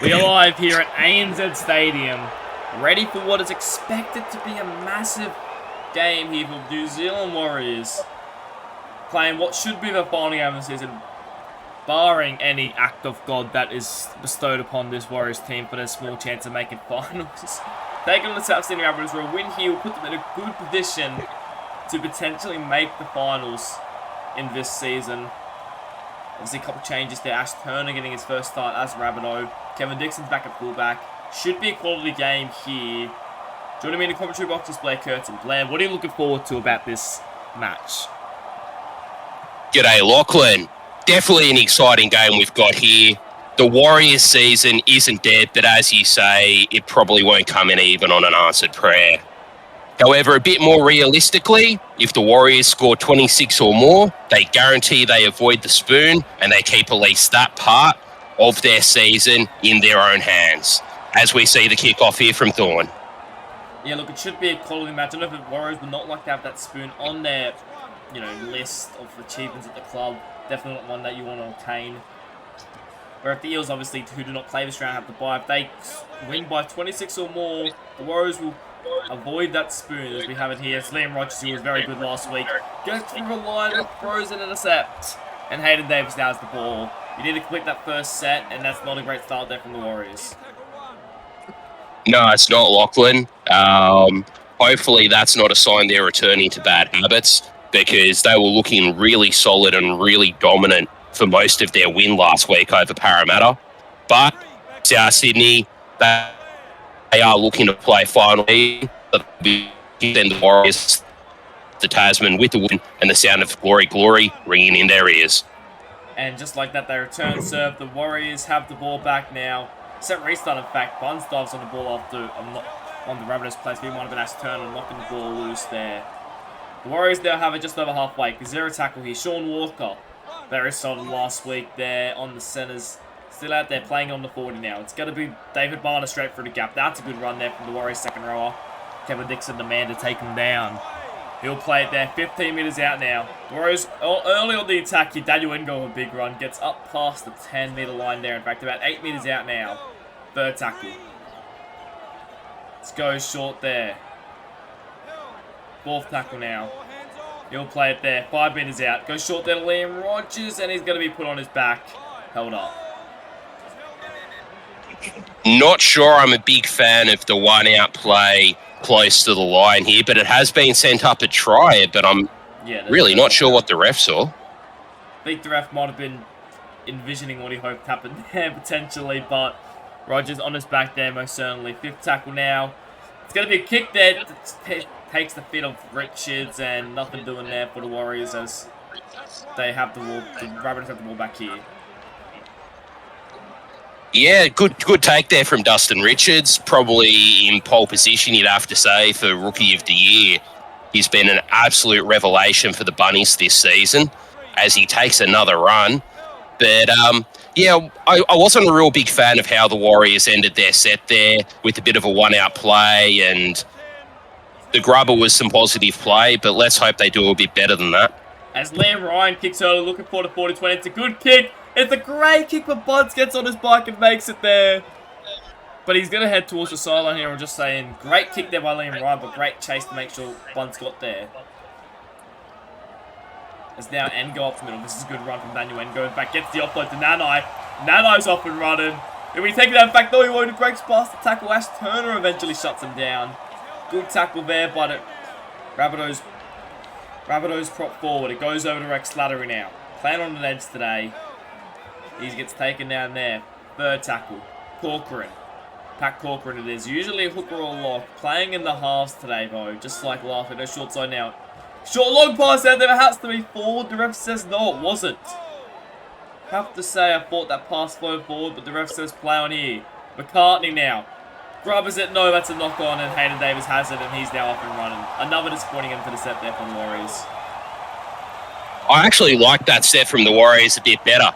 We are live here at ANZ Stadium, ready for what is expected to be a massive game here for the New Zealand Warriors, playing what should be the final game of the season, barring any act of God that is bestowed upon this Warriors team for their small chance of making finals. Taking on the South Sydney Rabbitohs, where a win here will put them in a good position to potentially make the finals in this season. Obviously, a couple of changes there. Ash Turner getting his first start as Rabbitoh. Kevin Dixon's back at fullback. Should be a quality game here. Joining me in the commentary box is Blair Curtin. Blair, what are you looking forward to about this match? G'day, Lachlan. Definitely an exciting game we've got here. The Warriors season isn't dead, but as you say, it probably won't come in even on an answered prayer. However, a bit more realistically, if the Warriors score 26 or more, they guarantee they avoid the spoon and they keep at least that part of their season in their own hands. As we see the kickoff here from Thorn. Yeah, look, it should be a quality match. I don't know if the Warriors would not like to have that spoon on their, list of achievements at the club. Definitely not one that you want to obtain. Where if the Eels, obviously, who do not play this round, have to buy. If they win by 26 or more, the Warriors will avoid that spoon, as we have it here. It's Liam Rogers, who was very good last week. Goes through the line with throws and intercept. And Hayden Davis now has the ball. You need to complete that first set, and that's not a great start there from the Warriors. No, it's not, Lachlan. Hopefully that's not a sign they're returning to bad habits, because they were looking really solid and really dominant for most of their win last week over Parramatta. But South Sydney, they are looking to play finally. Then the Warriors, the Tasman with the win and the sound of glory ringing in their ears. And just like that, they return serve. The Warriors have the ball back now. Set restart, in fact. Buns dives on the ball after on the Rabbitohs place. We might have been Ash Turner knocking the ball loose there. The Warriors now have it just over halfway. Zero tackle here. Sean Walker, very solid last week there on the centres. Still out there playing on the 40 now. It's going to be David Barner straight through the gap. That's a good run there from the Warriors second rower. Kevin Dixon, the man to take him down. He'll play it there. 15 metres out now. The Warriors early on the attack here. Daniel Ngo, a big run. Gets up past the 10-metre line there. In fact, about 8 metres out now. Third tackle. Let's go short there. Fourth tackle now. He'll play it there. 5 metres out. Goes short there to Liam Rogers. And he's going to be put on his back. Held up. Not sure I'm a big fan of the one-out play close to the line here, but it has been sent up a try, but I'm really not sure what the ref saw. I think the ref might have been envisioning what he hoped happened there, potentially, but Rogers on his back there, most certainly. Fifth tackle now. It's going to be a kick there. Takes the fit of Richards, and nothing doing there for the Warriors as they have the ball. The Rabbitohs have the ball back here. Yeah, good take there from Dustin Richards. Probably in pole position, you'd have to say, for Rookie of the Year. He's been an absolute revelation for the Bunnies this season as he takes another run. But, I wasn't a real big fan of how the Warriors ended their set there with a bit of a one-out play, and the grubber was some positive play, but let's hope they do a bit better than that. As Liam Ryan kicks early, looking for the 40-20. It's a good kick. It's a great kick, but Buds gets on his bike and makes it there. But he's going to head towards the sideline here. I'm just saying, great kick there by Liam Ryan, but great chase to make sure Buds got there. As now Ngo up the middle. This is a good run from Daniel Ngo. In fact, gets the offload to Nanai. Nanai's off and running. If we take it out, in fact, no, he won't. Breaks past the tackle. Ash Turner eventually shuts him down. Good tackle there, but it Rabbitohs prop forward. It goes over to Rex Slattery now. Playing on an edge today. He gets taken down there. Third tackle. Corcoran. Pat Corcoran it is. Usually a hooker or a lock. Playing in the halves today, though. Just like last week. No short side now. Short long pass out there. It has to be forward. The ref says no, it wasn't. Have to say I thought that pass flowed forward, but the ref says play on here. McCartney now. Grubbers it. No, that's a knock on, and Hayden Davis has it, and he's now off and running. Another disappointing end to the set there from the Warriors. I actually like that set from the Warriors a bit better.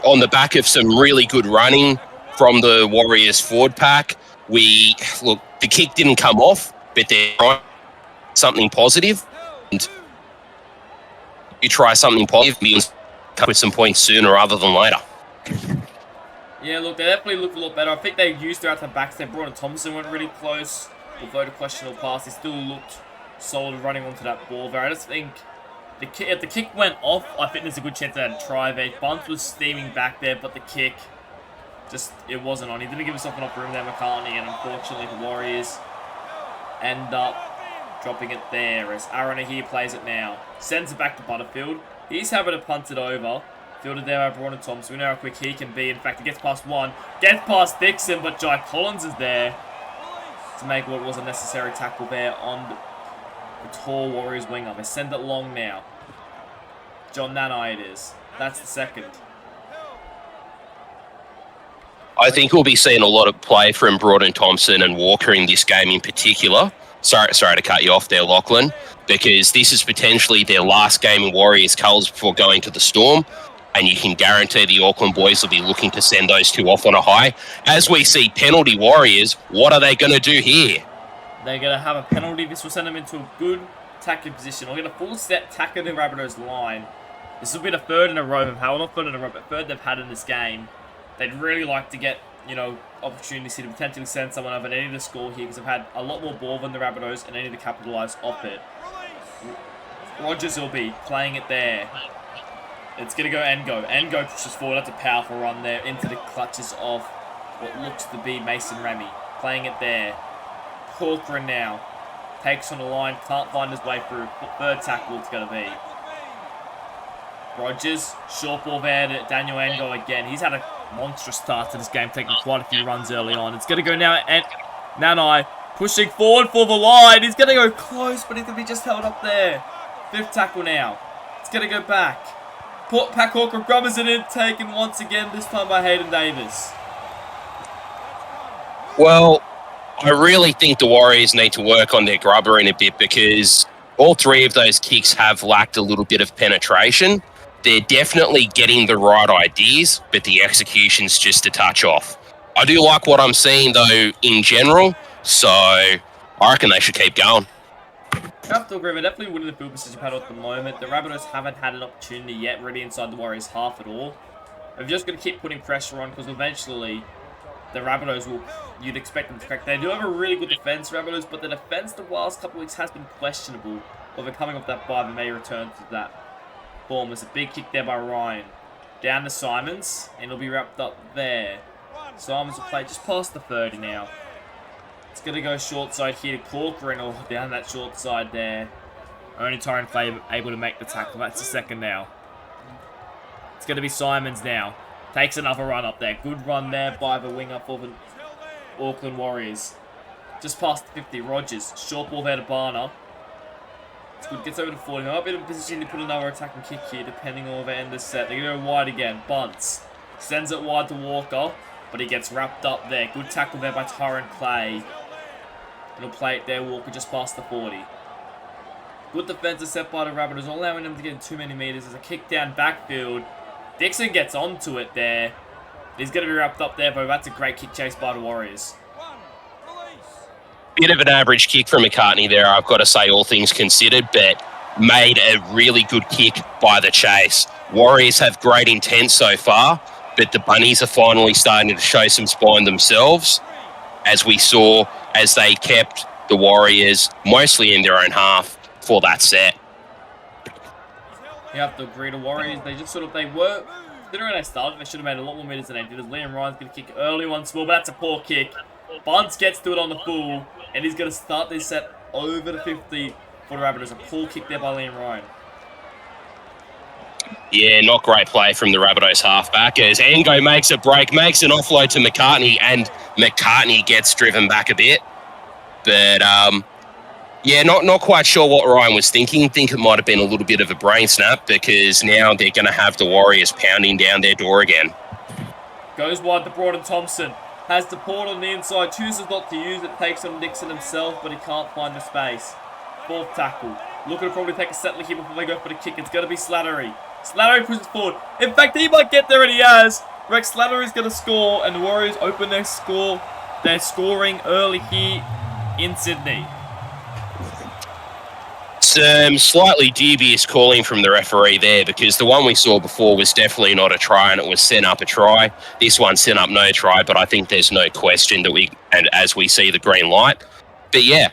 On the back of some really good running from the Warriors forward pack, the kick didn't come off, but they're trying something positive. And you try something positive, you come with some points sooner rather than later. Yeah, look, they definitely looked a lot better. I think they used their outside backs. They brought in Thompson, went really close. Although the questionable pass, he still looked solid running onto that ball there. I just think if the kick went off, I think there's a good chance they had a try there. Bunce was steaming back there, but the kick it wasn't on. He didn't give himself enough room there, McCartney, and unfortunately the Warriors end up dropping it there as Aaron here plays it now. Sends it back to Butterfield. He's having to punt it over. Fielded there by Braun Thompson. We know how quick he can be. In fact, he gets past one. Gets past Dixon, but Jai Collins is there to make what was a necessary tackle there on the tall Warriors winger. They send it long now. John Nanai it is. That's the second. I think we'll be seeing a lot of play from Braun Thompson and Walker in this game in particular. Sorry to cut you off there, Lachlan, because this is potentially their last game in Warriors colours before going to the Storm. And you can guarantee the Auckland boys will be looking to send those two off on a high. As we see penalty Warriors, what are they going to do here? They're going to have a penalty. This will send them into a good tackling position. We'll get a full set tackle the Rabbitohs line. This will be the third in a row they've had. Well, not third in a row, but third they've had in this game. They'd really like to get, opportunities here to potentially send someone over. They need to score here because they've had a lot more ball than the Rabbitohs and they need to capitalise off it. Rogers will be playing it there. It's going to go Ngo. Ngo pushes forward. That's a powerful run there into the clutches of what looks to be Mason Remy. Playing it there. Corcoran now. Takes on the line. Can't find his way through. Third tackle it's going to be. Rogers. Short ball there to Daniel Ngo again. He's had a monstrous start to this game, taking quite a few runs early on. It's going to go now. And Nanai pushing forward for the line. He's going to go close, but he's going to be just held up there. Fifth tackle now. It's going to go back. Pat Corcoran grubbers it in, taken once again, this time by Hayden Davis. Well, I really think the Warriors need to work on their grubber in a bit because all three of those kicks have lacked a little bit of penetration. They're definitely getting the right ideas, but the execution's just a touch off. I do like what I'm seeing, though, in general, so I reckon they should keep going. I have to agree, we're definitely winning the field position battle at the moment. The Rabbitohs haven't had an opportunity yet really inside the Warriors half at all. They've just got to keep putting pressure on because eventually the Rabbitohs you'd expect them to crack. They do have a really good defence, Rabbitohs, but the defence the last couple of weeks has been questionable. Well, they're coming off that bye, they may return to that form. There's a big kick there by Ryan. Down to Simons, and it'll be wrapped up there. Simons will play just past the 30 now. It's going to go short side here to Corcoran, or down that short side there. Only Tyron Clay able to make the tackle. That's the second now. It's going to be Simons now. Takes another run up there. Good run there by the winger for the Auckland Warriors. Just past the 50, Rogers. Short ball there to Barner. It's good, gets over to 40. They might be in a position to put another attacking kick here, depending on where they end the set. They're going to go wide again. Bunce. Sends it wide to Walker, but he gets wrapped up there. Good tackle there by Tyron Clay. It'll play it there, Walker, just past the 40. Good defensive set by the Rabbitohs, not allowing them to get too many meters. There's a kick down backfield. Dixon gets onto it there. He's going to be wrapped up there, but that's a great kick chase by the Warriors. Bit of an average kick from McCartney there, I've got to say, all things considered, but made a really good kick by the chase. Warriors have great intent so far, but the Bunnies are finally starting to show some spine themselves, as we saw as they kept the Warriors mostly in their own half for that set. You have to agree, the Warriors, they just considering they started, they should have made a lot more meters than they did. As Liam Ryan's going to kick early once more, but that's a poor kick. Bunce gets to it on the full, and he's going to start this set over the 50 for the Rabbitohs. A poor kick there by Liam Ryan. Yeah, not great play from the Rabbitohs halfback as Ngo makes a break, makes an offload to McCartney, and McCartney gets driven back a bit. But, yeah, not quite sure what Ryan was thinking. Think it might have been a little bit of a brain snap because now they're going to have the Warriors pounding down their door again. Goes wide to Braun Thompson. Has the port on the inside. Chooses not to use it. Takes on Dixon himself, but he can't find the space. Fourth tackle. Looking to probably take a settler here before they go for the kick. It's going to be Slattery. Slattery pushes forward. In fact, he might get there, and he has. Rex Slattery's going to score, and the Warriors open their score. They're scoring early here in Sydney. Some slightly dubious calling from the referee there, because the one we saw before was definitely not a try, and it was sent up a try. This one sent up no try, but I think there's no question that as we see the green light. But yeah,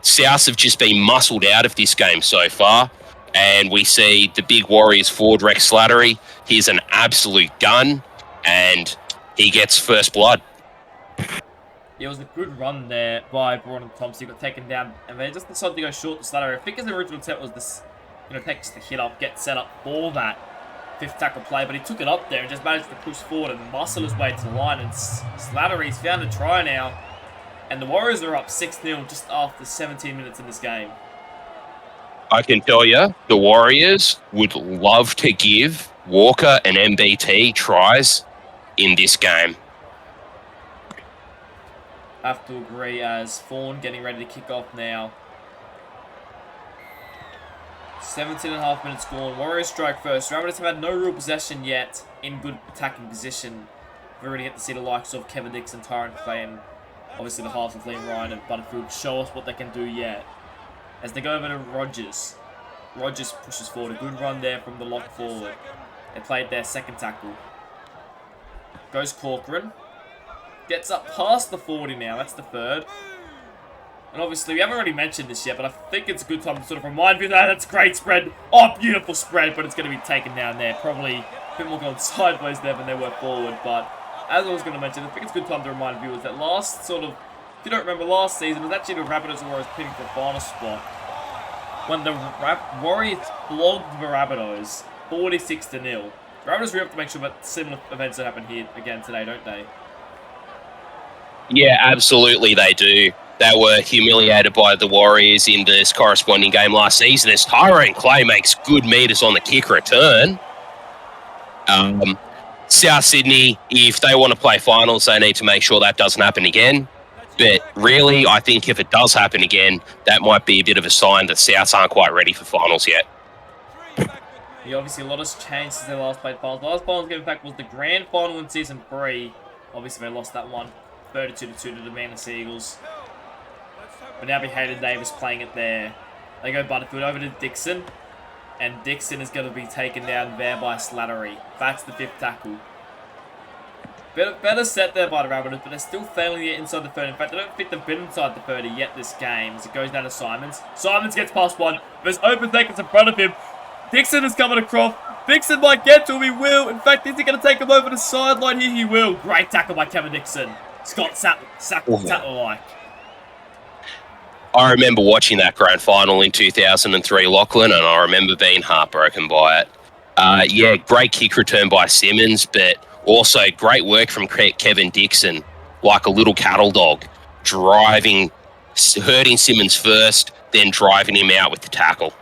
South have just been muscled out of this game so far, and we see the big Warriors forward, Rex Slattery. He's an absolute gun, and he gets first blood. It was a good run there by Braun and Thompson. He got taken down, and they just decided to go short to Slattery. I think his original intent was this, take just the hit up, get set up for that fifth tackle play, but he took it up there and just managed to push forward and muscle his way to the line, and Slattery's found a try now, and the Warriors are up 6-0 just after 17 minutes in this game. I can tell you, the Warriors would love to give Walker and MBT tries in this game. I have to agree, as Fawn getting ready to kick off now. 17.5 minutes gone. Warriors strike first. Rabbitohs have had no real possession yet in good attacking position. We're going to get to see the likes of Kevin Dixon, Tyrant Clay, and obviously the halves of Liam Ryan and Butterfield show us what they can do yet. As they go over to Rogers. Rogers pushes forward. A good run there from the lock forward. They played their second tackle. Goes Corcoran. Gets up past the 40 now. That's the third. And obviously, we haven't already mentioned this yet, but I think it's a good time to sort of remind you that that's great spread. Oh, beautiful spread, but it's going to be taken down there. Probably a bit more going sideways there than they were forward. But as I was going to mention, I think it's a good time to remind viewers that last sort of, if you don't remember last season, it was actually the Rabbitohs and Warriors pitting for the final spot. When the Warriors flogged the Rabbitohs 46-0. The Rabbitohs really have to make sure that similar events that happen here again today, don't they? Yeah, absolutely they do. They were humiliated by the Warriors in this corresponding game last season as Tyrone Clay makes good meters on the kick return. South Sydney, if they want to play finals, they need to make sure that doesn't happen again. But really, I think if it does happen again, that might be a bit of a sign that Souths aren't quite ready for finals yet. Yeah, obviously a lot has changed since they last played finals. The last finals game, in fact, was the grand final in Season 3. Obviously, they lost that one 32-2 to the Manly Seagulls. But now be Hayden Davis playing it there. They go Butterfield over to Dixon. And Dixon is going to be taken down there by Slattery. That's the fifth tackle. Better set there by the Rabbitohs, but they're still failing to get inside the 30. In fact, they don't think they've been inside the 30 yet this game as it goes down to Simons. Simons gets past one. There's open seconds in front of him. Dixon is coming across. Dixon might get to him. He will. In fact, is he going to take him over the sideline? Here he will. Great tackle by Kevin Dixon. Scott Sattler-like. I remember watching that grand final in 2003, Lachlan, and I remember being heartbroken by it. Yeah, great kick return by Simmons, but also great work from Kevin Dixon, like a little cattle dog, hurting Simmons first, then driving him out with the tackle.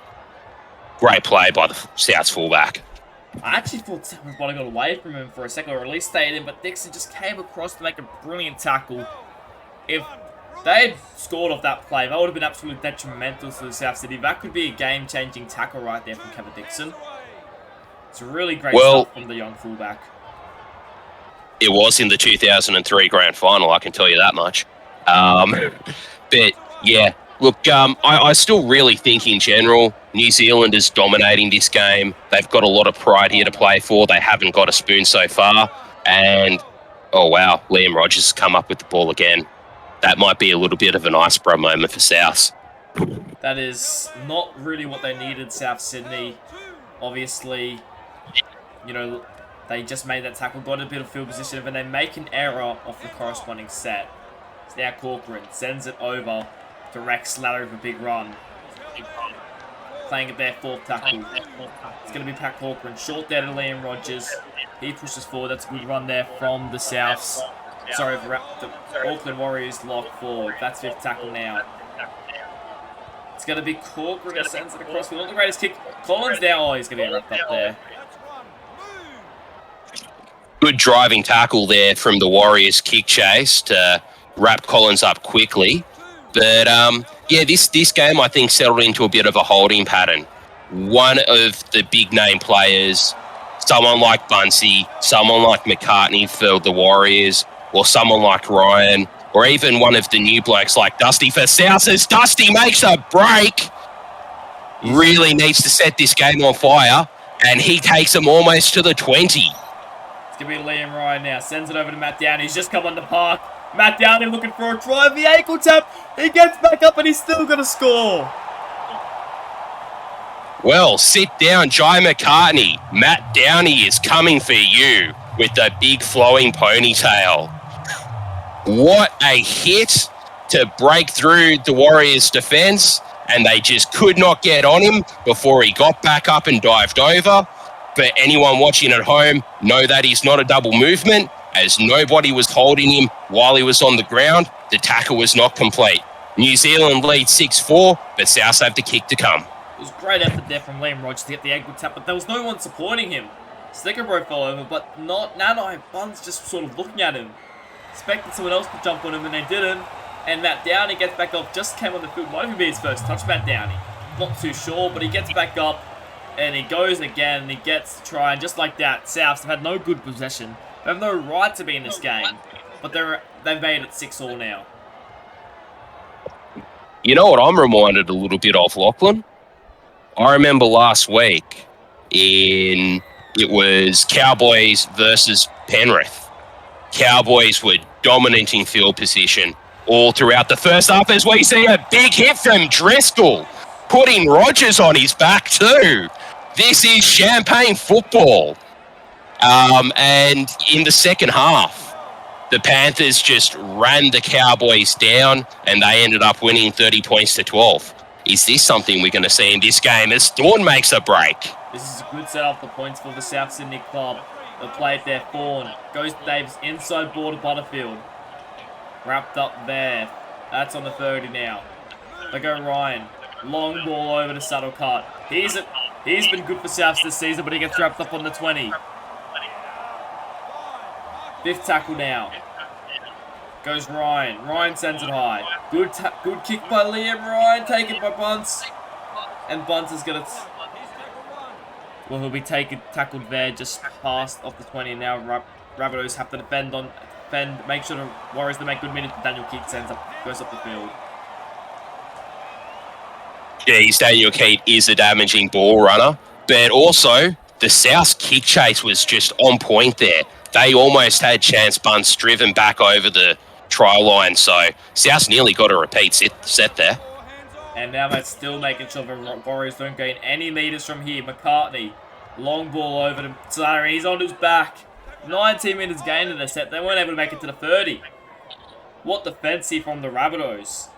Great play by the Souths fullback. I actually thought Simmons might have got away from him for a second, or at least stayed in, but Dixon just came across to make a brilliant tackle. If they had scored off that play, that would have been absolutely detrimental to the South City. That could be a game-changing tackle right there from Kevin Dixon. It's a really great stuff from the young fullback. It was in the 2003 grand final, I can tell you that much. But, yeah, look, I still really think in general, New Zealand is dominating this game. They've got a lot of pride here to play for. They haven't got a spoon so far. And, oh, wow, Liam Rogers has come up with the ball again. That might be a little bit of an icebreaker moment for South. That is not really what they needed, South Sydney. Obviously, they just made that tackle, got a bit of field position, and they make an error off the corresponding set. So now Corcoran sends it over to Rex Slattery for a big run. Playing it there, fourth tackle. It's going to be Pat Corcoran. Short there to Liam Rogers. He pushes forward. That's a good run there from the Souths. Sorry, the Auckland Warriors lock forward. That's fifth tackle now. It's going to be Corcoran who sends it across. Not the greatest kick. Collins now. Oh, he's going to get wrapped up there. Good driving tackle there from the Warriors kick chase to wrap Collins up quickly. But, yeah, this game, I think, settled into a bit of a holding pattern. One of the big-name players, someone like Bunsey, someone like McCartney for the Warriors, or someone like Ryan, or even one of the new blokes like Dusty for South, as Dusty makes a break. really needs to set this game on fire, and he takes him almost to the 20. It's going to be Liam Ryan now. Sends it over to Matt Downey. He's just come on the park. Matt Downey looking for a try. The ankle tap. He gets back up and he's still going to score. Well, sit down, Jai McCartney. Matt Downey is coming for you with the big flowing ponytail. What a hit to break through the Warriors' defense, and they just could not get on him before he got back up and dived over. For anyone watching at home, know that he's not a double movement, as nobody was holding him while he was on the ground. The tackle was not complete. New Zealand leads 6-4, but South have the kick to come. It was great effort there from Liam Rogers to get the ankle tap, but there was no one supporting him. Snickerbro fell over, but not Nanai. Buns just sort of looking at him. Expected someone else to jump on him, and they didn't. And Matt Downey gets back up, just came on the field. Might even be his first touch, Matt Downey. Not too sure, but he gets back up, and he goes again, and he gets the try. And just like that, Souths have had no good possession. They have no right to be in this game, but they've made it 6-all now. You know what I'm reminded a little bit of, Lachlan? I remember last week it was Cowboys versus Penrith. Cowboys were dominating field position all throughout the first half, as we see a big hit from Driscoll, putting Rogers on his back too. This is champagne football. And in the second half, the Panthers just ran the Cowboys down, and they ended up winning 30 points to 12. Is this something we're going to see in this game as Thorn makes a break? This is a good setup for points for the South Sydney club. They'll play it there. Thorn goes to Davis, inside ball to Butterfield. Wrapped up there. That's on the 30 now. They go Ryan. Long ball over to Saddlecart. He's been good for Souths this season, but he gets wrapped up on the 20. Fifth tackle now. Goes Ryan. Ryan sends it high. Good kick by Liam Ryan. Taken by Bunce. And Bunce is going to... Well, he'll be tackled there just past off the 20. And now Rabbitohs have to defend. Make sure the Warriors to make good minutes. Daniel Keat goes up the field. Geez, Daniel Keat is a damaging ball runner. But also, the South's kick chase was just on point there. They almost had chance Bunce driven back over the try line, so South's nearly got a repeat set there. And now they're still making sure the Warriors don't gain any meters from here. McCartney, long ball over to Sarri. He's on his back. 19 minutes gained in the set. They weren't able to make it to the 30. What defense here from the Rabbitohs.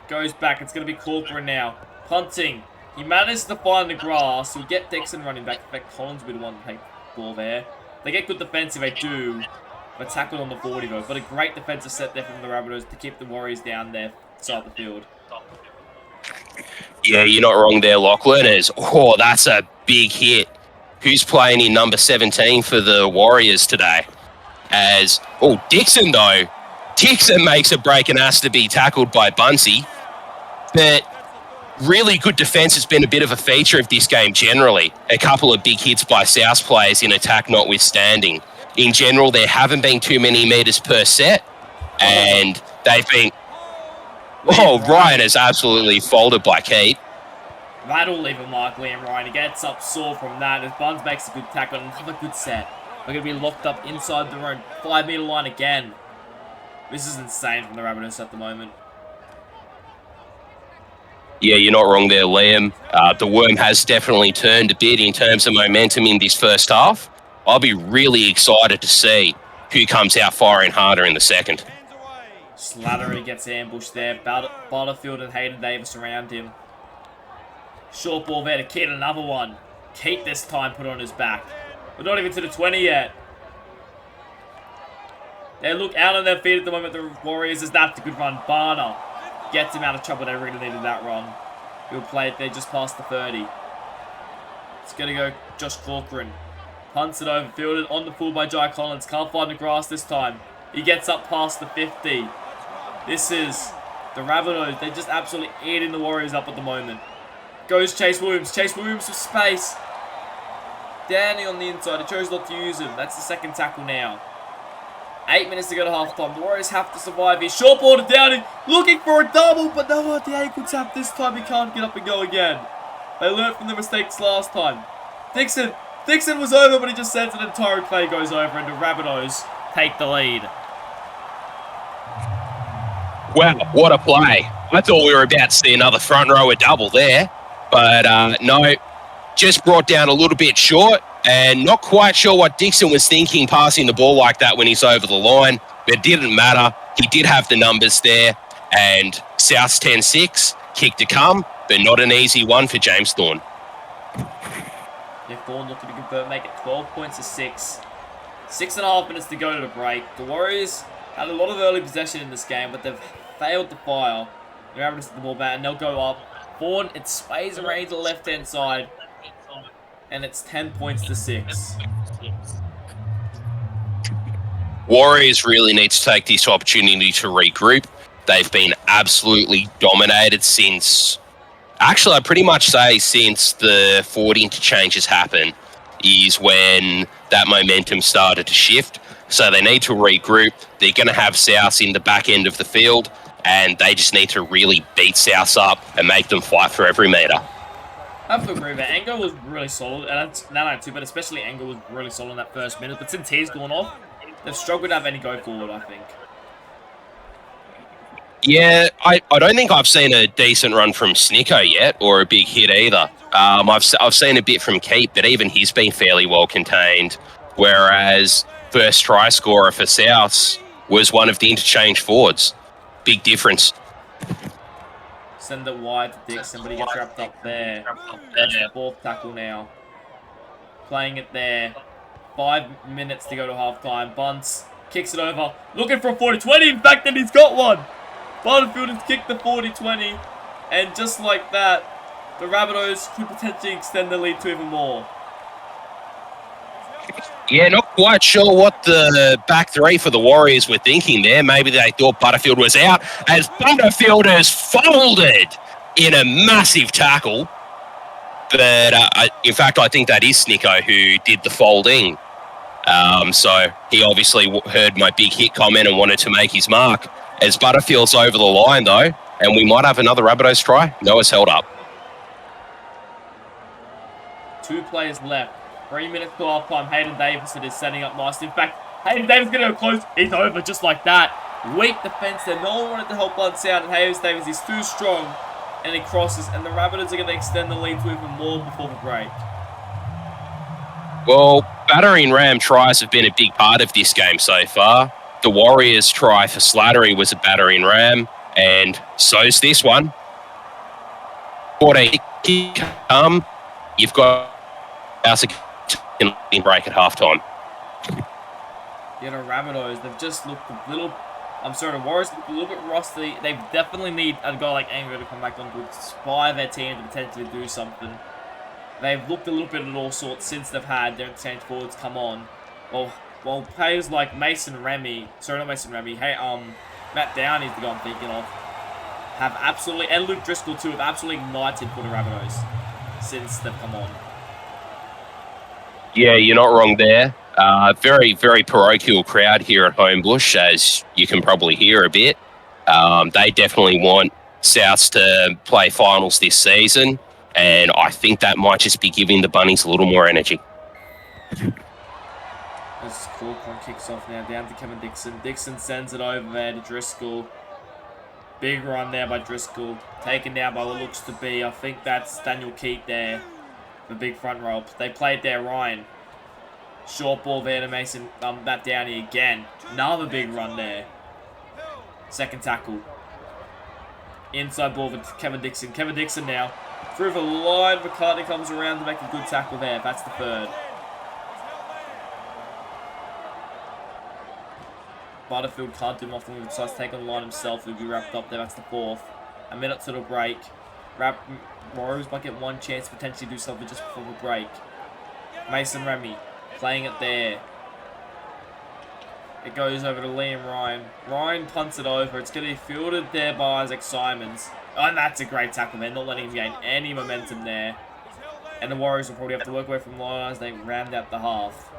Goes back. It's going to be Corcoran now. Punting. He manages to find the grass. He'll get Dixon running back. In fact, Collins will be the one to take the ball there. They get good defense if they do. But tackled on the 40 though. But a great defensive set there from the Rabbitohs to keep the Warriors down there inside the field. Yeah, you're not wrong there, Lachlan. That's a big hit. Who's playing in number 17 for the Warriors today? Dixon though. Dixon makes a break and has to be tackled by Bunsey. But really good defense has been a bit of a feature of this game generally. A couple of big hits by South players in attack notwithstanding. In general, there haven't been too many meters per set, and they've been... Ryan is absolutely folded by Keat. That'll leave a mark, Liam Ryan. He gets up sore from that as Buns makes a good tackle and another good set. They're going to be locked up inside their own 5-meter line again. This is insane from the Rabbitohs at the moment. Yeah, you're not wrong there, Liam. The worm has definitely turned a bit in terms of momentum in this first half. I'll be really excited to see who comes out firing harder in the second. Slattery gets ambushed there. Butterfield and Hayden Davis around him. Short ball there to Keat, another one. Keat this time put on his back. We're not even to the 20 yet. They look out on their feet at the moment, the Warriors. That's a good run. Barner gets him out of trouble. They really needed that run. He'll play it there just past the 30. It's going to go Josh Corcoran. Punts it over, fielded on the full by Jai Collins. Can't find the grass this time. He gets up past the 50. This is the Rabbitohs. They're just absolutely eating the Warriors up at the moment. Goes Chase Williams. Chase Williams with space. Downey on the inside. He chose not to use him. That's the second tackle now. 8 minutes to go to half-time. The Warriors have to survive here. Short ball to Downey. Looking for a double, but no, the ankle tap this time. He can't get up and go again. They learned from the mistakes last time. Dixon was over, but he just sends an entire play goes over, and the Rabbitohs take the lead. Wow, what a play. I thought we were about to see another front rower double there. But no, just brought down a little bit short, and not quite sure what Dixon was thinking passing the ball like that when he's over the line. But it didn't matter. He did have the numbers there. And South's 10-6, kick to come, but not an easy one for James Thorne. Yeah, Thorne looking to convert, make it 12 points to 6. 6.5 minutes to go to the break. The Warriors had a lot of early possession in this game, but they've failed to fire. They're able to set the ball back, and they'll go up. Thorne, it sways around to the left-hand side, and it's 10 points to 6. Warriors really need to take this opportunity to regroup. They've been absolutely dominated since, actually I'd pretty much say since the forward interchanges happened is when that momentum started to shift. So they need to regroup. They're going to have South in the back end of the field, and they just need to really beat South up and make them fight for every metre. I have to agree with that. Ango was really solid, and that's not too, but especially Ango was really solid in that first minute. But since he's gone off, they've struggled to have any go forward, I think. Yeah, I don't think I've seen a decent run from Snicko yet, or a big hit either. I've seen a bit from Keep, but even he's been fairly well contained. Whereas first try scorer for Souths was one of the interchange forwards. Big difference. Send it wide to Dixon, but he gets wrapped up there. That's the fourth tackle now. Playing it there. 5 minutes to go to halftime. Bunce kicks it over. Looking for a 40-20. In fact, and he's got one. Butterfield has kicked the 40-20. And just like that, the Rabbitohs could potentially extend the lead to even more. Yeah, not quite sure what the back three for the Warriors were thinking there. Maybe they thought Butterfield was out, as Butterfield has folded in a massive tackle. But in fact, I think that is Snicko who did the folding. So he obviously heard my big hit comment and wanted to make his mark. As Butterfield's over the line, though, and we might have another Rabbitohs try. Noah's held up. 2 players left. 3 minutes to half time. Hayden Davison is setting up nicely. In fact, Hayden Davison going to go close. He's over just like that. Weak defense there. No one wanted to help Bunce out. And Hayden Davison is too strong. And he crosses. And the Rabbitohs are going to extend the lead to even more before the break. Well, battering ram tries have been a big part of this game so far. The Warriors' try for Slattery was a battering ram. And so's this one. 14 come. You've got in break at halftime. Yeah, the Rabbitohs, they've just looked a little... I'm sorry, the Warriors look a little bit rusty. They definitely need a guy like Angro to come back on to inspire their team to potentially do something. They've looked a little bit at all sorts since they've had their interchange forwards come on. Well, players like Mason Remy, sorry, not Mason Remy, hey, Matt Downey's the guy I'm thinking of, have absolutely, and Luke Driscoll too, have absolutely ignited for the Rabbitohs since they've come on. Yeah, you're not wrong there. Very, very parochial crowd here at Homebush, as you can probably hear a bit. They definitely want Souths to play finals this season, and I think that might just be giving the Bunnies a little more energy. This is cool. Con kicks off now, down to Kevin Dixon. Dixon sends it over there to Driscoll. Big run there by Driscoll. Taken down by what looks to be, I think that's Daniel Keat there. The big front row. They played there, Ryan. Short ball there to Mason, Matt Downey again. Another big run there. Second tackle. Inside ball with Kevin Dixon. Kevin Dixon now. Through the line, McCartney comes around to make a good tackle there. That's the third. Butterfield can't do nothing. He decides to take on the line himself. He'll be wrapped up there. That's the fourth. A minute to the break. Warriors might get one chance to potentially do something just before the break. Mason Remy playing it there. It goes over to Liam Ryan. Ryan punts it over. It's going to be fielded there by Isaac Simons. Oh, and that's a great tackle there. Not letting him gain any momentum there. And the Warriors will probably have to work away from the line as they round out the half.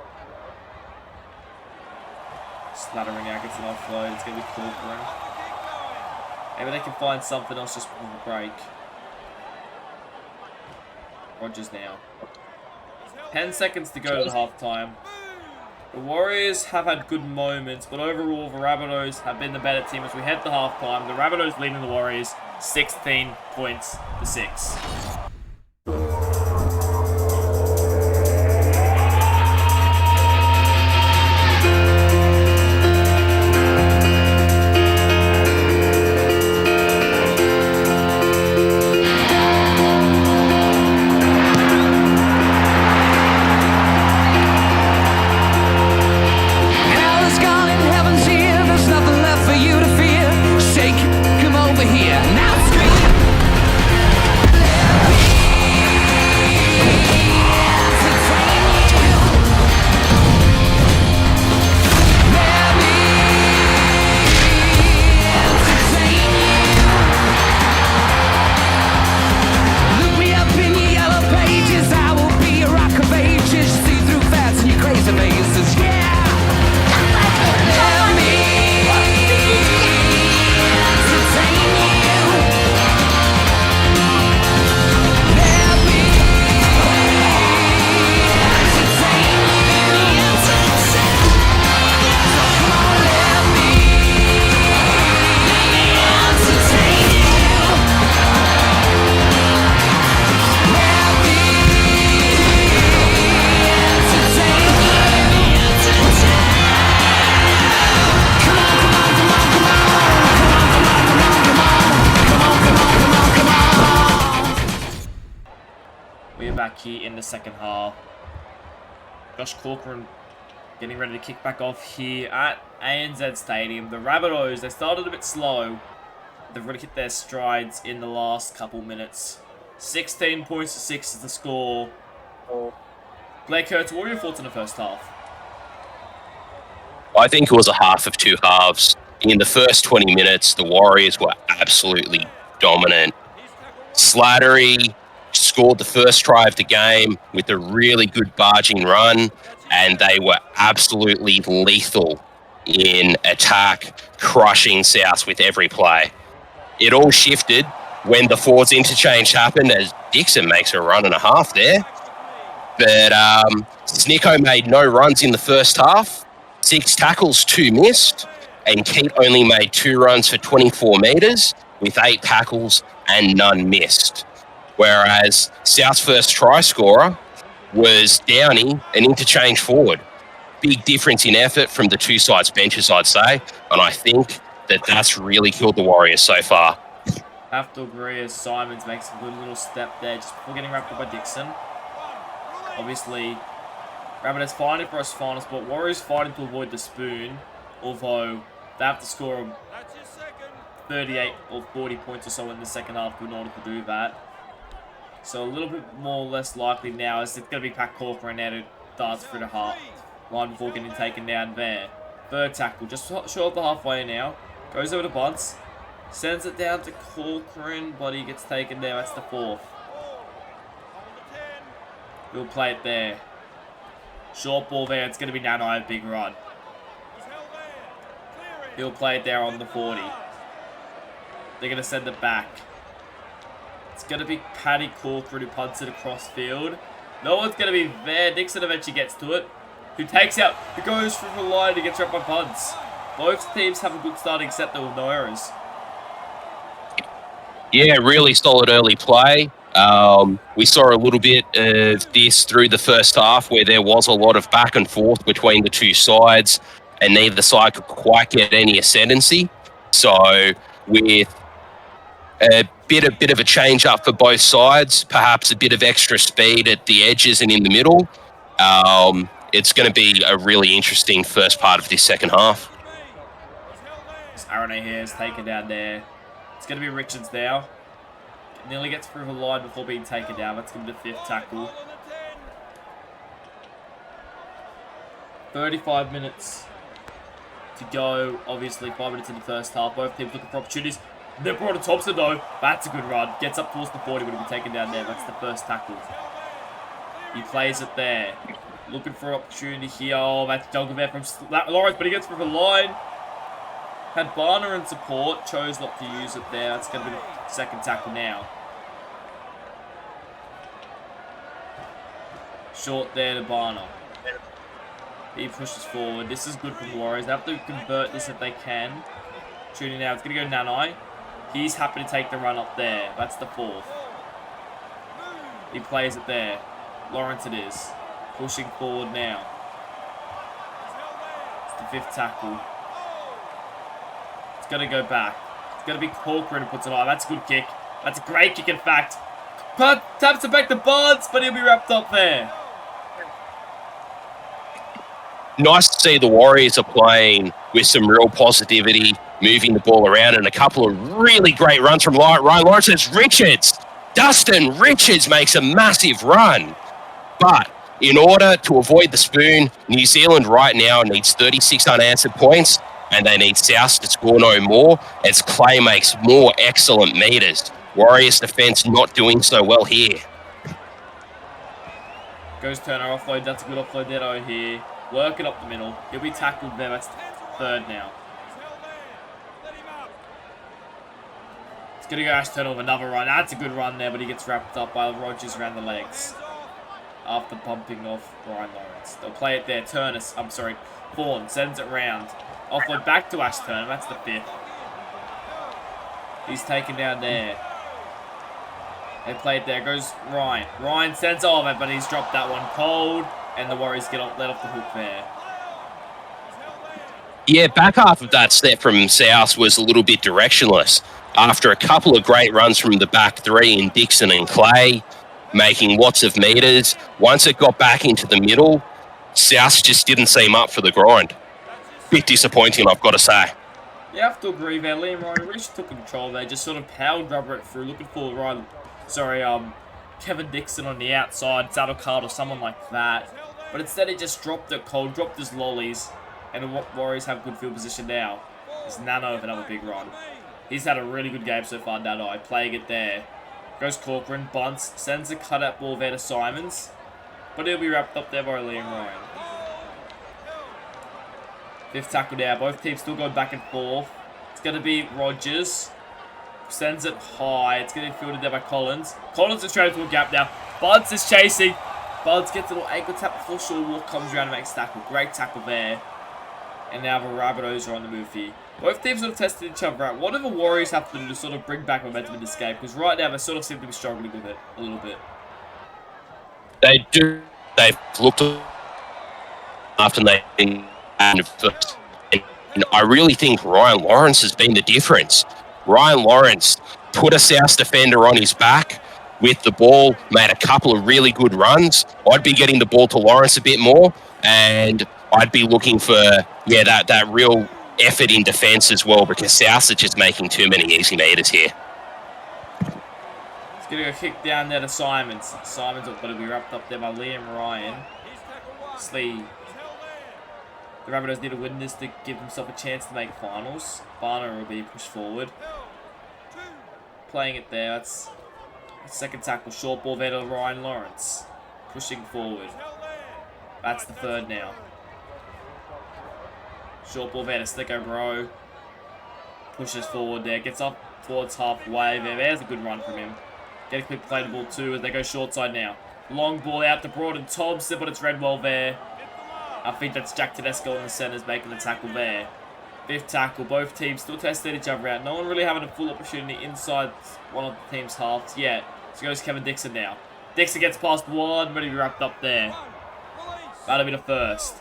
Slattering out, gets an offload. It's going to be cool for him. Maybe they can find something else just before the break. Rogers now. 10 seconds to go to the halftime. The Warriors have had good moments, but overall the Rabbitohs have been the better team as we head to halftime. The Rabbitohs leading the Warriors 16 points to 6. Back here in the second half. Josh Corcoran getting ready to kick back off here at ANZ Stadium. The Rabbitohs, they started a bit slow. They've really hit their strides in the last couple minutes. 16 points to 6 is the score. Blake Kurtz, what were your thoughts in the first half? I think it was a half of two halves. In the first 20 minutes, the Warriors were absolutely dominant. Slattery scored the first try of the game with a really good barging run, and they were absolutely lethal in attack, crushing South with every play. It all shifted when the forwards interchange happened as Dixon makes a run and a half there. But Snicko made no runs in the first half, 6 tackles, 2 missed, and Keat only made 2 runs for 24 metres with 8 tackles and none missed. Whereas South's first try scorer was Downey, an interchange forward. Big difference in effort from the two sides' benches, I'd say. And I think that that's really killed the Warriors so far. Have to agree as Simons makes a good little step there just before getting wrapped up by Dixon. Obviously, Rabbitohs fighting for us final spot. Warriors fighting to avoid the spoon, although they have to score 38 or 40 points or so in the second half in order to do that. So a little bit more or less likely now is it's going to be Pat Corcoran now to darts through the half line before getting taken down there. Third tackle, just short of the halfway now. Goes over to Bunce. Sends it down to Corcoran, but he gets taken there. That's the 4th. We'll play it there. Short ball there. It's going to be Nanai, a big run. He'll play it there on the 40. They're going to send it back. It's going to be Paddy Corcoran who punts it across field. No one's going to be there. Dixon eventually gets to it. Who takes out, who goes through the line and gets wrapped by punts. Both teams have a good starting set though with no errors. Yeah, really solid early play. We saw a little bit of this through the first half where there was a lot of back and forth between the two sides and neither side could quite get any ascendancy. So with a bit of a change up for both sides, perhaps a bit of extra speed at the edges and in the middle, it's going to be a really interesting first part of this second half. Aaron here is taken down there. It's going to be Richards now. Nearly gets through the line before being taken down. That's going to be the 5th tackle. 35 minutes to go. Obviously, 5 minutes in the first half. Both teams looking for opportunities. They're brought to Thompson though. That's a good run. Gets up towards the 40, but he'll be taken down there. That's the first tackle. He plays it there. Looking for an opportunity here. Oh, that's Duncan there from Lawrence, but he gets through the line. Had Barner in support. Chose not to use it there. That's going to be the second tackle now. Short there to Barner. He pushes forward. This is good for the Warriors. They have to convert this if they can. Shooting now. It's going to go Nanai. He's happy to take the run up there. That's the 4th. He plays it there. Lawrence it is. Pushing forward now. It's the 5th tackle. It's going to go back. It's going to be Corcoran who puts it on. That's a good kick. That's a great kick, in fact. Taps it back to Barnes, but he'll be wrapped up there. Nice to see the Warriors are playing with some real positivity, moving the ball around, and a couple of really great runs from Ryan Lawrence. It's Richards. Dustin Richards makes a massive run. But in order to avoid the spoon, New Zealand right now needs 36 unanswered points, and they need South to score no more, as Clay makes more excellent meters. Warriors defense not doing so well here. Goes Turner offload. That's a good offload there here. Working up the middle. He'll be tackled there. That's 3rd now. It's going to go Ash Turner with another run. That's a good run there, but he gets wrapped up by Rogers around the legs. After bumping off Ryan Lawrence. They'll play it there. Fawn sends it round. Offload back to Ash Turner. That's the 5th. He's taken down there. They play it there. Goes Ryan. Ryan sends all of it, but he's dropped that one cold. And the Warriors let off the hook there. Yeah, back half of that set from South was a little bit directionless. After a couple of great runs from the back 3 in Dixon and Clay, making lots of meters. Once it got back into the middle, South just didn't seem up for the grind. Bit disappointing, I've got to say. Yeah, I have to agree there. Liam Ryan really took control there. Just sort of powered rubber it through, looking for Kevin Dixon on the outside, Saddle Card or someone like that. But instead he just dropped it cold, dropped his lollies, and the Warriors have good field position now. There's Nano with another big run. He's had a really good game so far, Nano, playing it there. Goes Corcoran, bunts, sends a cutout ball there to Simons, but he'll be wrapped up there by Liam Ryan. 5th tackle now, both teams still going back and forth. It's going to be Rogers. Sends it high. It's going to be fielded there by Collins. Collins is straight to a gap now. Buds is chasing. Buds gets a little ankle tap before Shawwalk comes around and makes tackle. Great tackle there. And now the Rabbitohs are on the move here. Both teams sort of tested each other out. What do the Warriors have to do to sort of bring back momentum in this game? Because right now they sort of seem to be struggling with it a little bit. They do. They've looked after they and I really think Ryan Lawrence has been the difference. Ryan Lawrence put a South defender on his back with the ball, made a couple of really good runs. I'd be getting the ball to Lawrence a bit more, and I'd be looking for, that real effort in defence as well, because South are just making too many easy meters here. It's going to go kick down there to Simons. Simons going to be wrapped up there by Liam Ryan. Slee. The Rabbitohs need to win this to give themselves a chance to make finals. Barner will be pushed forward. Playing it there. That's second tackle. Short ball there to Ryan Lawrence. Pushing forward. That's the 3rd now. Short ball there to Slicko Bro. Pushes forward there. Gets up towards halfway there. There's a good run from him. Get a quick play to ball 2 as they go short side now. Long ball out to Broad and Thompson, but it's Redwell there. I think that's Jack Tedesco in the centres making the tackle there. 5th tackle. Both teams still testing each other out. No one really having a full opportunity inside one of the team's halves yet. So goes Kevin Dixon now. Dixon gets past one, ready to be wrapped up there. That'll be the 1st.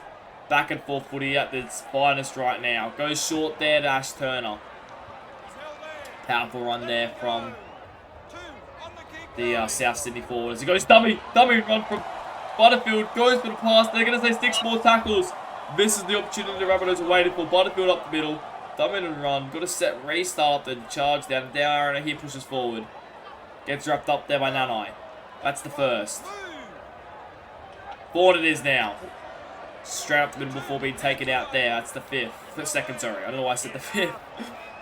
Back and forth footy at its finest right now. Goes short there to Ash Turner. Powerful run there from the South Sydney forwards. He goes dummy run from Butterfield, goes for the pass. They're going to say 6 more tackles. This is the opportunity the Rabbitohs are waiting for. Butterfield up the middle. Dumb in and run. Got a set restart up the charge down. Down and he pushes forward. Gets wrapped up there by Nanai. That's the 1st. 4th it is now. Straight up the middle before being taken out there. That's the 5th. The 2nd, sorry. I don't know why I said the 5th.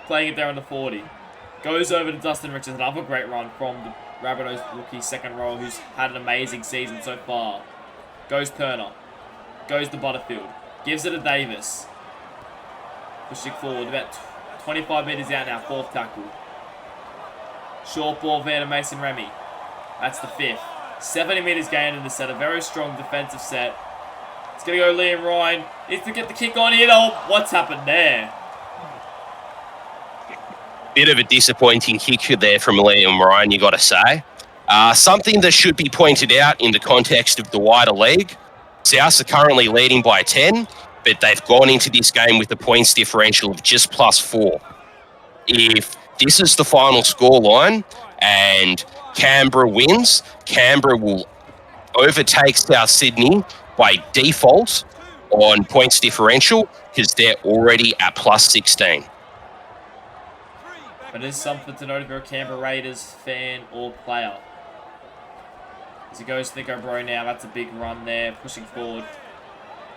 Playing it there on the 40. Goes over to Dustin Richards. Another great run from the Rabbitohs rookie 2nd row who's had an amazing season so far. Goes Turner. Goes to Butterfield. Gives it to Davis. Pushing forward. About 25 metres out now. 4th tackle. Short ball there to Mason Remy. That's the 5th. 70 metres gained in the set. A very strong defensive set. It's going to go Liam Ryan. Needs to get the kick on here. Oh, what's happened there? Bit of a disappointing kick there from Liam Ryan, you got to say. Something that should be pointed out in the context of the wider league. South are currently leading by 10, but they've gone into this game with a points differential of just +4. If this is the final scoreline and Canberra wins, Canberra will overtake South Sydney by default on points differential because they're already at +16. But it is something to note if you're a Canberra Raiders fan or player. As he goes to Nico Bro now, that's a big run there, pushing forward.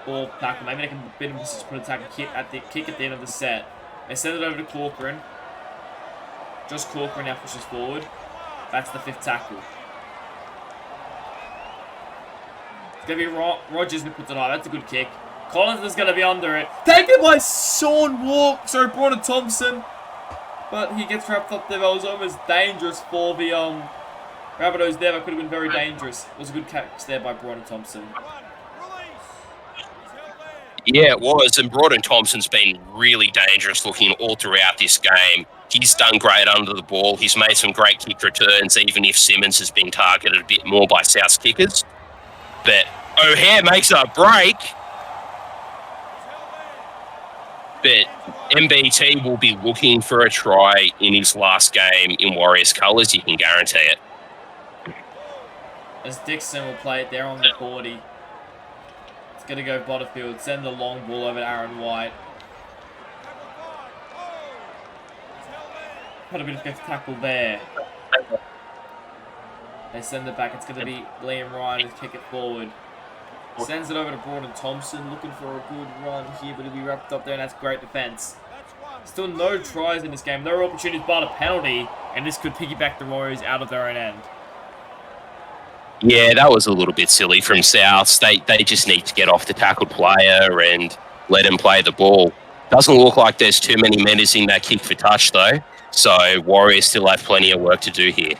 Ball tackle, maybe they can bit him just put a tackle kick at the end of the set. They send it over to Corcoran. Josh Corcoran now pushes forward. That's the 5th tackle. It's going to be Rogers who puts it on. That's a good kick. Collins is going to be under it. Taken by Braun Thompson. But he gets wrapped up there. That was almost dangerous for the Rabbitohs there. That could have been very dangerous. It was a good catch there by Braun Thompson. Yeah, it was. And Braun Thompson's been really dangerous looking all throughout this game. He's done great under the ball. He's made some great kick returns, even if Simmons has been targeted a bit more by South's kickers. But O'Hare makes a break. But MBT will be looking for a try in his last game in Warriors colours, you can guarantee it. As Dixon will play it there on the 40. It's going to go Butterfield. Send the long ball over to Aaron White. Had a bit of a tackle there. They send it back. It's going to be Liam Ryan to kick it forward. Sends it over to Braun Thompson, looking for a good run here, but he'll be wrapped up there, and that's great defense. Still no tries in this game. No opportunities but a penalty, and this could piggyback the Warriors out of their own end. Yeah, that was a little bit silly from South. They just need to get off the tackled player and let him play the ball. Doesn't look like there's too many minutes in that kick for touch, though. So Warriors still have plenty of work to do here.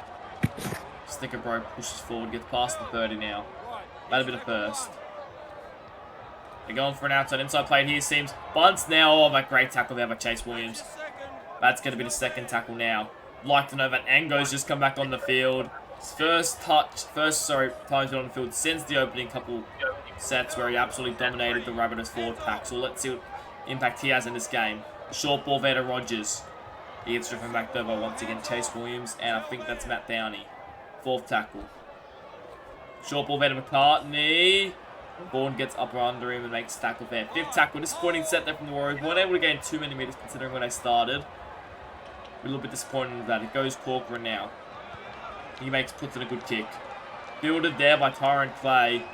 Sticker Bro pushes forward, gets past the 30 now. That'll be the first. They're going for an outside inside play here, seems. Bunts now. Oh, that great tackle there by Chase Williams. That's going to be the 2nd tackle now. Like to know that Ango's just come back on the field. His first time on the field since the opening couple sets where he absolutely dominated the Rabbitohs forward pack. So let's see what impact he has in this game. Short ball there to Rogers. He gets driven back over once again. Chase Williams, and I think that's Matt Downey. 4th tackle. Short ball there to McCartney. Bourne gets up or under him and makes tackle there. 5th tackle. Disappointing set there from the Warriors. Weren't able to gain too many meters considering when they started. A little bit disappointed with that. It goes Corcoran now. He puts in a good kick. Fielded there by Tyron Clay.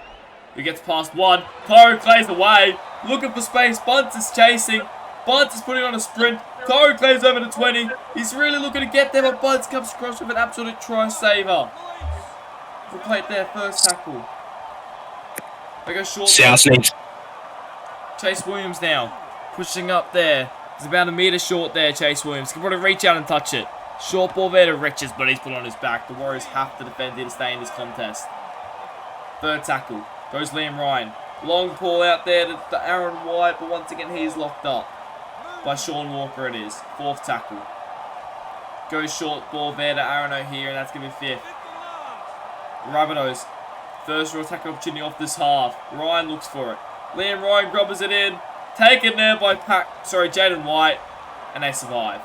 Who gets past one. Tyron Clay's away. Looking for space. Bunts is chasing. Bunts is putting on a sprint. Tyron Clay's over to 20. He's really looking to get there, but Bunts comes across with an absolute try saver. We'll play it there. 1st tackle. They go short. South needs. Chase Williams now. Pushing up there. He's about a metre short there, Chase Williams. Can probably reach out and touch it. Short ball there to Riches, but he's put on his back. The Warriors have to defend here to stay in this contest. 3rd tackle. Goes Liam Ryan. Long ball out there to Aaron White, but once again he's locked up. By Sean Walker it is. 4th tackle. Goes short ball there to Aaron O'Hare, and that's going to be 5th. Rabbitohs. First real tackle opportunity off this half. Ryan looks for it. Liam Ryan grubbers it in. Taken there by Jaden White. And they survive.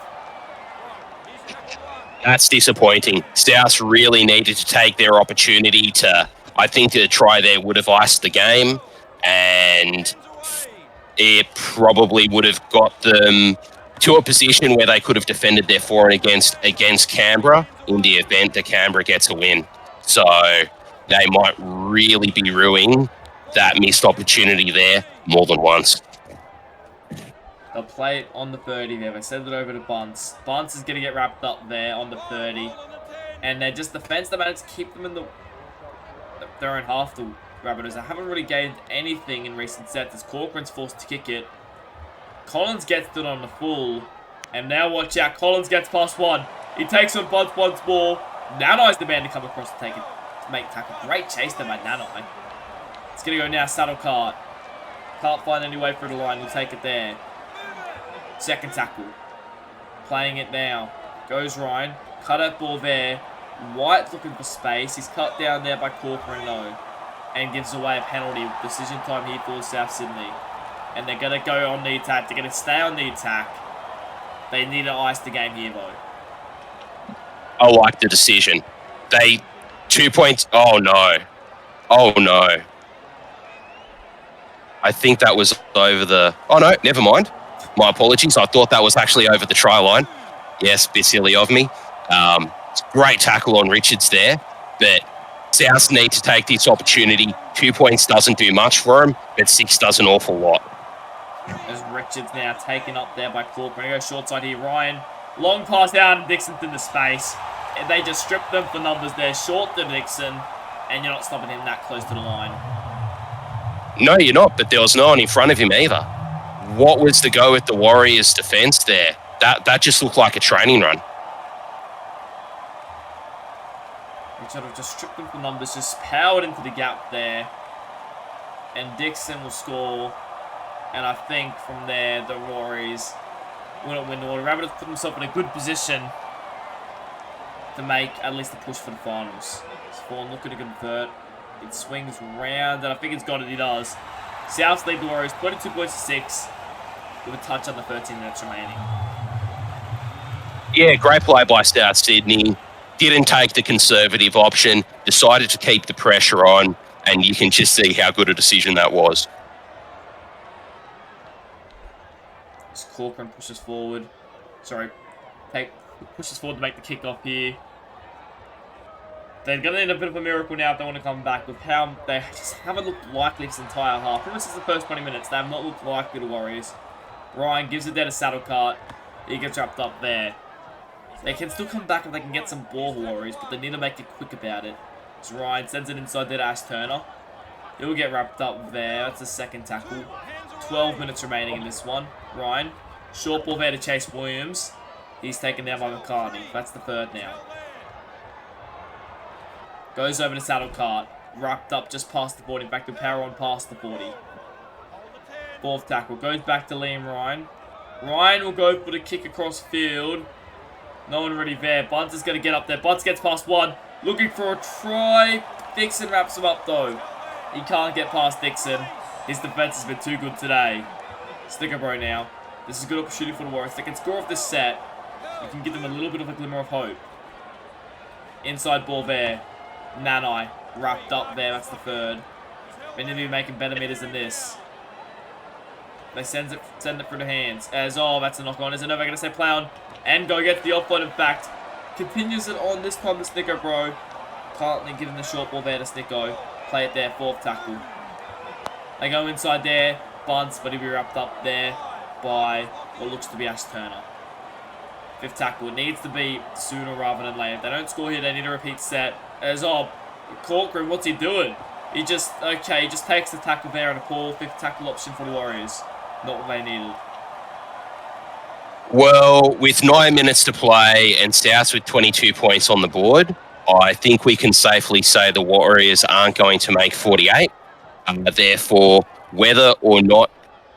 That's disappointing. South really needed to take their opportunity to, I think a try there would have iced the game. And it probably would have got them to a position where they could have defended their for and against Canberra in the event that Canberra gets a win. So they might really be ruining that missed opportunity there more than once. They'll play it on the 30 there. They send it over to Bunts. Bunts is going to get wrapped up there on the 30. And they're just defense that managed to keep them in their own half, the Rabbitohs. They haven't really gained anything in recent sets as Corcoran's forced to kick it. Collins gets it on the full. And now watch out. Collins gets past one. He takes on Bunts' ball. Nanai's the man to come across and take it. to make tackle. Great chase there by Nanai. It's going to go now, Saddle Cart. Can't find any way through the line. He'll take it there. Second tackle. Playing it now. Goes Ryan. Cut out ball there. White looking for space. He's cut down there by Corcoran though. And gives away a penalty. Decision time here for South Sydney. And they're going to go on the attack. They're going to stay on the attack. They need to ice the game here though. I like the decision. 2 points. Oh no. Oh no. I think that was over the... Oh no, never mind. My apologies. I thought that was actually over the try line. Yes, bit silly of me. Great tackle on Richards there. But South need to take this opportunity. 2 points doesn't do much for him, but 6 does an awful lot. As Richards now taken up there by Corcoran. Go short side here. Ryan. Long pass down and Dixon's in the space. And they just stripped them for numbers there. Short to Dixon. And you're not stopping him that close to the line. No, you're not, but there was no one in front of him either. What was the go with the Warriors' defence there? That just looked like a training run. Richard have just stripped them for numbers, just powered into the gap there. And Dixon will score. And I think from there, the Warriors will win the order. Rabbitohs put themselves in a good position to make at least a push for the finals. Spawn looking to convert. It swings round, and I think it's got it. He does. Souths lead the Warriors 22 points to 6 with a touch under 13 minutes remaining. Yeah, great play by South Sydney. Didn't take the conservative option. Decided to keep the pressure on, and you can just see how good a decision that was. As Corcoran pushes forward. Sorry. Pushes forward to make the kickoff here. They're going to need a bit of a miracle now if they want to come back with how they just haven't looked likely this entire half. Pretty much since the first 20 minutes, they have not looked likely to Warriors. Ryan gives it there to Saddle Cart. He gets wrapped up there. They can still come back if they can get some ball Warriors, but they need to make it quick about it. As Ryan sends it inside there to Ash Turner. He'll get wrapped up there. That's the second tackle. 12 minutes remaining in this one. Ryan. Short ball there to Chase Williams. He's taken down by McCartney. That's the third now. Goes over to Saddle Cart. Wrapped up just past the 40. Back to power on past the 40. Fourth tackle. Goes back to Liam Ryan. Ryan will go for the kick across field. No one really there. Bunce is going to get up there. Bunce gets past one. Looking for a try. Dixon wraps him up though. He can't get past Dixon. His defense has been too good today. Sticker bro now. This is a good opportunity for the Warriors. They can score off this set. You can give them a little bit of a glimmer of hope. Inside ball there. Nanai wrapped up there. That's the third. They need to be making better meters than this. They send it through the hands. That's a knock on. Isn't it? They're going to say play on. And go get the offload. In fact, continues it on this time to Snicko bro. Can't give him the short ball there to Snicko. Play it there. Fourth tackle. They go inside there. Bunce, but he'll be wrapped up there by what looks to be Ash Turner. Fifth tackle. It needs to be sooner rather than later. If they don't score here, they need to repeat set. As Corcoran, what's he doing? He just takes the tackle there and a poor fifth tackle option for the Warriors. Not what they needed. Well, with 9 minutes to play and South with 22 points on the board, I think we can safely say the Warriors aren't going to make 48. Therefore, whether or not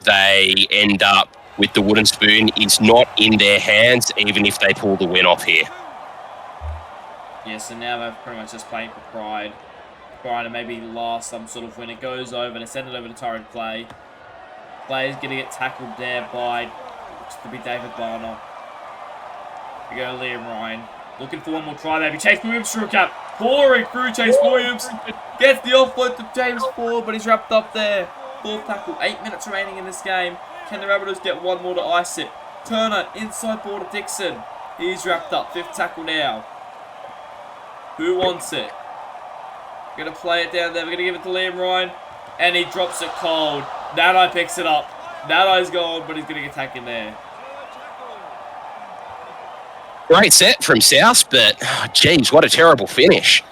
they end up with the wooden spoon is not in their hands, even if they pull the win off here. Yeah, so now they're pretty much just playing for pride. Pride to maybe last some sort of win. It goes over, they send it over to Tyrone Clay. Clay's going to get tackled there by, looks to be David Barner. We go Liam Ryan. Looking for one more try, maybe. Chase Williams through a cap. Pouring through Chase Williams. Gets the offload to James Ford, but he's wrapped up there. Fourth tackle. 8 minutes remaining in this game. Can the Rabbitohs get one more to ice it? Turner, inside ball to Dixon. He's wrapped up. Fifth tackle now. Who wants it? Going to play it down there. We're going to give it to Liam Ryan. And he drops it cold. Nanai picks it up. Nanai's gone, but he's going to get taken there. Great set from South, but geez, what a terrible finish.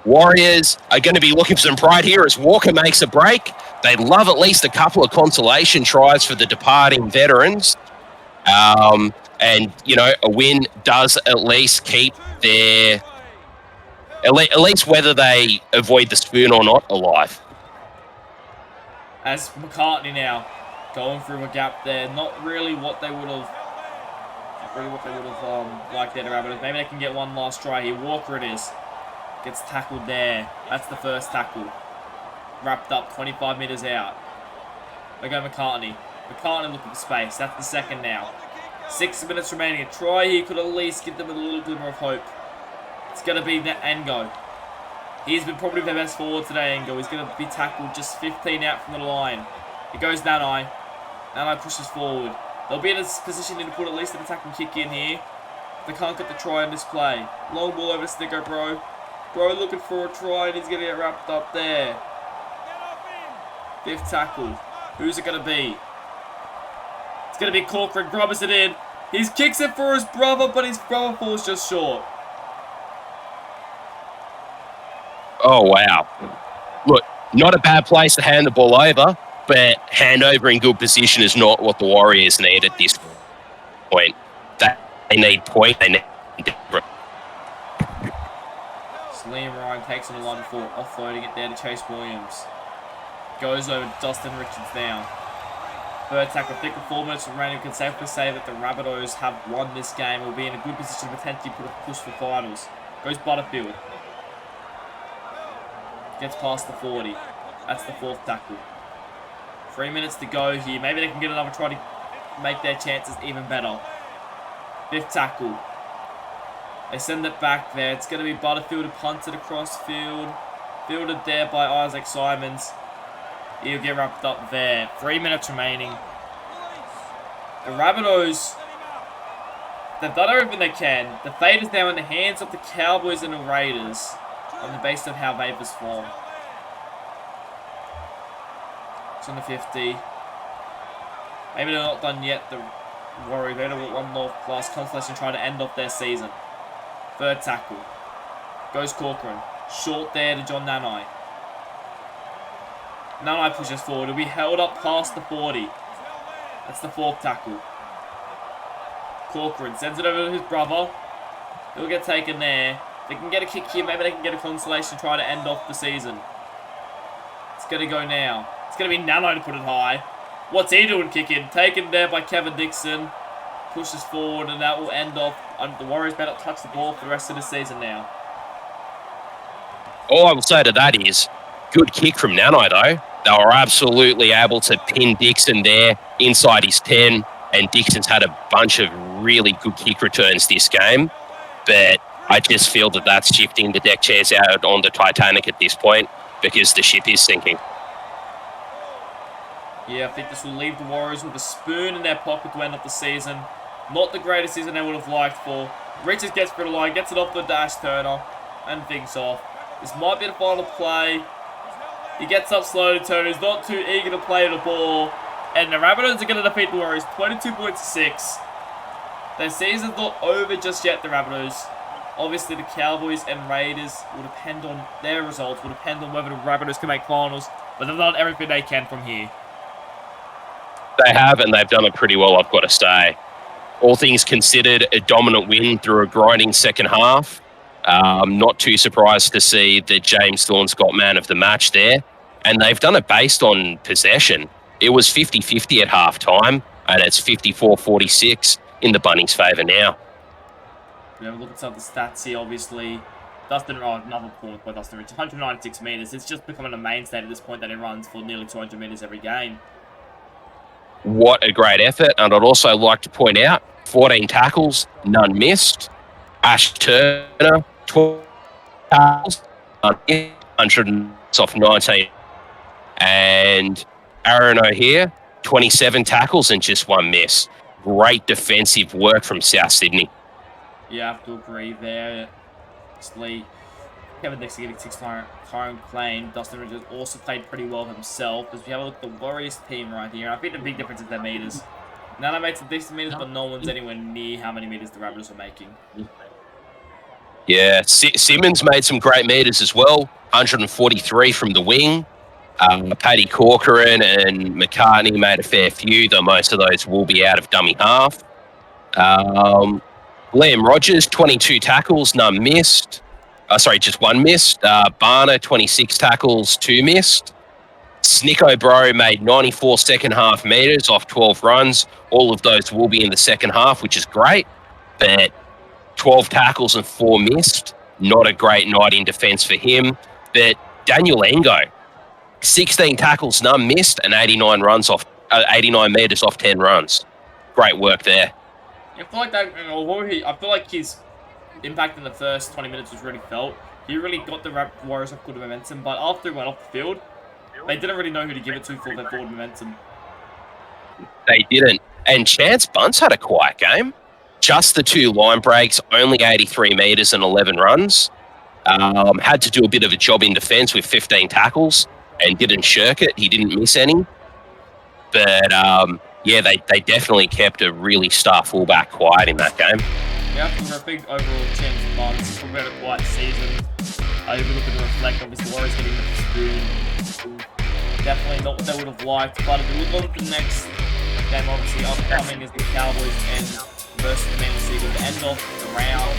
Warriors are going to be looking for some pride here as Walker makes a break. They love at least a couple of consolation tries for the departing veterans. And, you know, a win does at least keep their At least whether they avoid the spoon or not, alive. As McCartney now going through a gap there. Not really what they would have liked there to Rabbitohs. Maybe they can get one last try here. Walker it is. Gets tackled there. That's the first tackle. Wrapped up 25 metres out. They go McCartney. McCartney looking for space. That's the second now. 6 minutes remaining. A try here could at least give them a little glimmer of hope. It's going to be Ngo. He's been probably their best forward today, Ngo. He's going to be tackled just 15 out from the line. It goes Nanai. Nanai pushes forward. They'll be in a position to put at least an attacking kick in here. They can't get the try on this play. Long ball over to Snicko, bro. Bro looking for a try and he's going to get wrapped up there. 5th tackle. Who's it going to be? It's going to be Corcoran. Grubbers it in. He kicks it for his brother, but his brother falls just short. Oh, wow. Look, not a bad place to hand the ball over, but handover in good position is not what the Warriors need at this point. They need point. They need... Liam Ryan takes on the line before offloading it there to Chase Williams. Goes over to Dustin Richards now. Third tackle, thick with 4 minutes remaining. We can safely say that the Rabbitohs have won this game. Will be in a good position to potentially put a push for finals. Goes Butterfield. Gets past the 40. That's the 4th tackle. 3 minutes to go here. Maybe they can get another try to make their chances even better. 5th tackle. They send it back there. It's going to be Butterfield who punts it across field. Fielded there by Isaac Simons. He'll get wrapped up there. 3 minutes remaining. The Rabbitohs, they've done everything they can. The fate is now in the hands of the Cowboys and the Raiders on the basis of how they've performed. It's on the 50. Maybe they're not done yet. The Warriors, they're going to want 1 North plus. Constellation trying to end off their season. 3rd tackle. Goes Corcoran. Short there to John Nanai. Nanai pushes forward. He'll be held up past the 40. That's the 4th tackle. Corcoran sends it over to his brother. He'll get taken there. They can get a kick here. Maybe they can get a consolation try to end off the season. It's going to go now. It's going to be Nanai to put it high. What's he doing kicking? Taken there by Kevin Dixon. Pushes forward and that will end off. The Warriors better not touch the ball for the rest of the season now. All I will say to that is, good kick from Nanai though. They were absolutely able to pin Dixon there inside his 10, and Dixon's had a bunch of really good kick returns this game. But I just feel that that's shifting the deck chairs out on the Titanic at this point because the ship is sinking. Yeah, I think this will leave the Warriors with a spoon in their pocket to end up the season. Not the greatest season they would have liked for. Richards gets through the line, gets it off the dash Turner, and things off. This might be the final play. He gets up slowly, Turner. He's not too eager to play the ball. And the Rabbitohs are going to defeat the Warriors 22-6. Their season's not over just yet, the Rabbitohs. Obviously, the Cowboys and Raiders will depend on their results, will depend on whether the Rabbitohs can make finals. But they've done everything they can from here. They have, and they've done it pretty well, I've got to say. All things considered, a dominant win through a grinding second half. I'm not too surprised to see that James Thorne's got man of the match there. And they've done it based on possession. It was 50-50 at half-time, and it's 54-46 in the Bunnies' favour now. We have a look at some of the stats here, obviously. Another point by Dustin Richards, 196 metres. It's just becoming a mainstay at this point that he runs for nearly 200 metres every game. What a great effort. And I'd also like to point out, 14 tackles, none missed. Ash Turner, 12 tackles, 100 off 19. And Aaron O'Hare, 27 tackles and just 1 miss. Great defensive work from South Sydney. Yeah, I have to agree there. Obviously, Kevin Dixon getting 6 time claim. Dustin Richards also played pretty well himself. As we have a look at the Warriors team right here, I think the big difference is their meters. Nana made some decent meters, but no one's anywhere near how many meters the Rabbitohs are making. Yeah, Simmons made some great meters as well. 143 from the wing. Paddy Corcoran and McCartney made a fair few, though most of those will be out of dummy half. Liam Rogers, 22 tackles, none missed. Just one missed. Barner, 26 tackles, 2 missed. Snicko Bro made 94 second half meters off 12 runs. All of those will be in the second half, which is great. But 12 tackles and 4 missed. Not a great night in defence for him. But Daniel Engo, 16 tackles, none missed, and 89 meters off 10 runs. Great work there. I feel like that. I feel like his impact in the first 20 minutes was really felt. He really got the Warriors off good momentum, but after he went off the field, they didn't really know who to give it to for their forward momentum. They didn't. And Chance Bunce had a quiet game. Just the 2 line breaks, only 83 meters and 11 runs. Had to do a bit of a job in defence with 15 tackles and didn't shirk it. He didn't miss any. But, yeah, they definitely kept a really star fullback quiet in that game. Yeah, for a big overall Chance Bunce, probably had a quiet season. If you look at the reflect, obviously the Warriors getting the spoon. Definitely not what they would have liked, but if you look on the next game, obviously upcoming is the Cowboys and versus the Man City at the end of the round.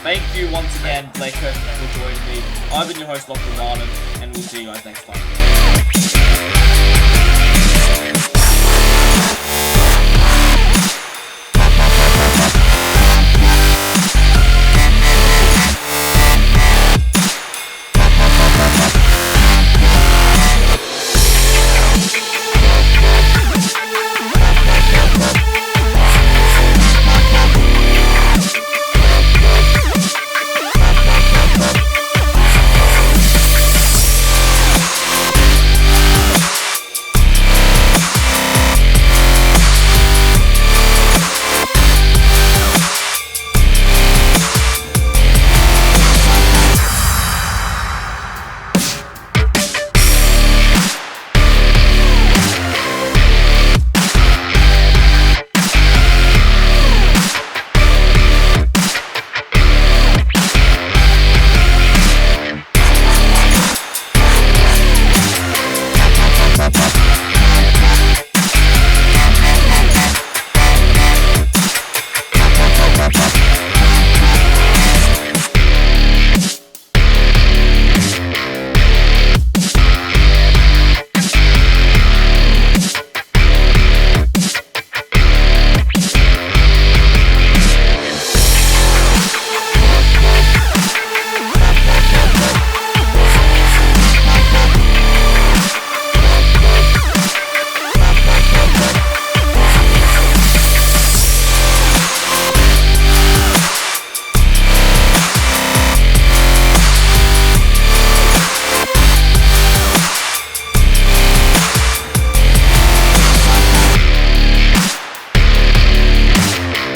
Thank you once again, Blake Kirsten, for joining me. I've been your host, Lachlan Martin, and we'll see you guys next time.